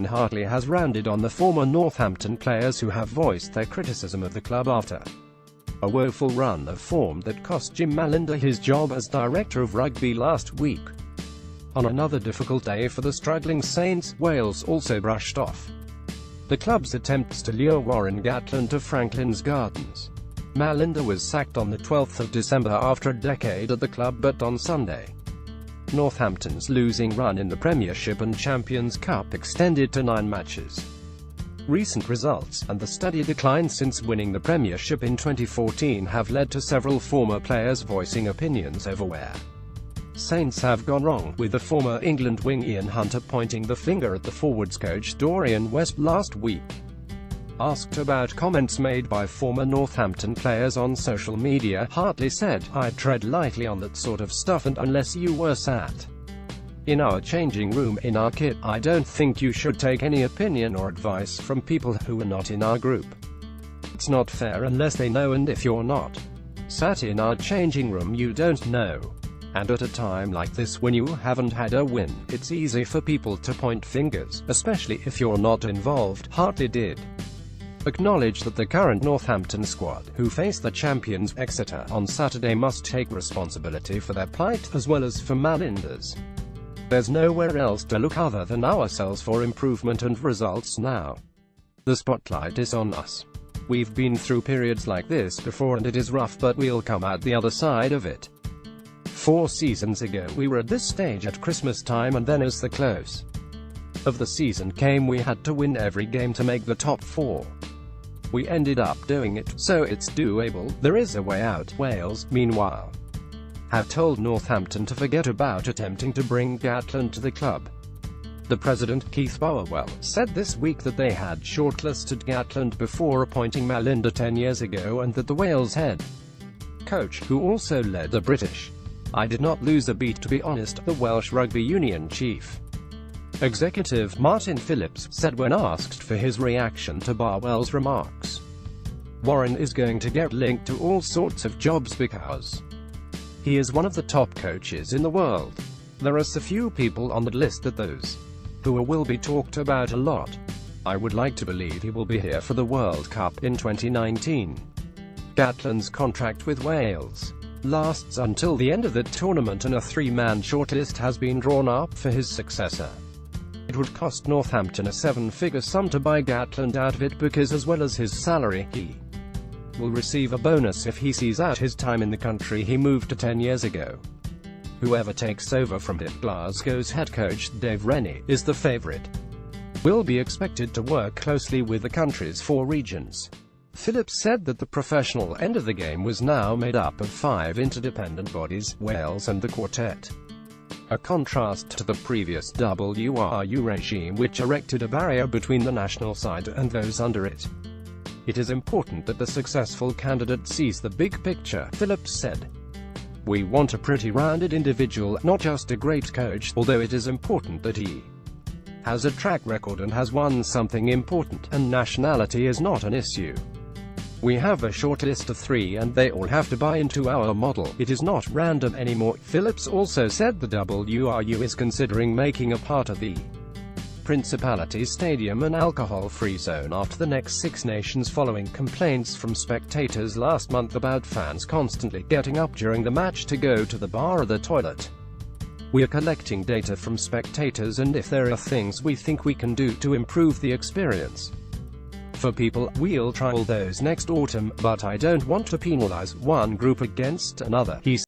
Hartley has rounded on the former Northampton players who have voiced their criticism of the club after a woeful run of form that cost Jim Malinder his job as director of rugby last week. On another difficult day for the struggling Saints, Wales also brushed off the club's attempts to lure Warren Gatland to Franklin's Gardens. Malinder was sacked on the 12th of December after a decade at the club, but on Sunday, Northampton's losing run in the Premiership and Champions Cup extended to 9 matches. Recent results, and the steady decline since winning the Premiership in 2014, have led to several former players voicing opinions over where Saints have gone wrong, with the former England wing Ian Hunter pointing the finger at the forwards coach Dorian West last week. Asked about comments made by former Northampton players on social media, Hartley said, "I'd tread lightly on that sort of stuff, and unless you were sat in our changing room, in our kit, I don't think you should take any opinion or advice from people who are not in our group. It's not fair unless they know, and if you're not sat in our changing room, you don't know. And at a time like this, when you haven't had a win, it's easy for people to point fingers, especially if you're not involved." Hartley did acknowledge that the current Northampton squad, who face the champions Exeter on Saturday, must take responsibility for their plight, as well as for Malinder's. "There's nowhere else to look other than ourselves for improvement and results now. The spotlight is on us. We've been through periods like this before, and it is rough, but we'll come out the other side of it. 4 seasons ago we were at this stage at Christmas time, and then as the close of the season came, we had to win every game to make the top 4. We ended up doing it, so it's doable. There is a way out." Wales, meanwhile, have told Northampton to forget about attempting to bring Gatland to the club. The president, Keith Bowerwell, said this week that they had shortlisted Gatland before appointing Malinder 10 years ago, and that the Wales head coach, who also led the British "I did not lose a beat, to be honest," the Welsh Rugby Union chief executive, Martin Phillips, said when asked for his reaction to Barwell's remarks. "Warren is going to get linked to all sorts of jobs because he is one of the top coaches in the world. There are so few people on that list that those who will be talked about a lot. I would like to believe he will be here for the World Cup in 2019. Gatland's contract with Wales lasts until the end of the tournament, and a 3-man shortlist has been drawn up for his successor. It would cost Northampton a 7-figure sum to buy Gatland out of it, because as well as his salary, he will receive a bonus if he sees out his time in the country he moved to 10 years ago. Whoever takes over from him, Glasgow's head coach, Dave Rennie, is the favourite. Will be expected to work closely with the country's 4 regions." Phillips said that the professional end of the game was now made up of 5 interdependent bodies, Wales and the Quartet. A contrast to the previous WRU regime, which erected a barrier between the national side and those under it. "It is important that the successful candidate sees the big picture," Phillips said. "We want a pretty rounded individual, not just a great coach, although it is important that he has a track record and has won something important, and nationality is not an issue. We have a short list of 3, and they all have to buy into our model. It is not random anymore." Phillips also said the WRU is considering making a part of the Principality Stadium an alcohol-free zone after the next 6 nations, following complaints from spectators last month about fans constantly getting up during the match to go to the bar or the toilet. "We are collecting data from spectators, and if there are things we think we can do to improve the experience for people, we'll trial those next autumn, but I don't want to penalize one group against another," he said.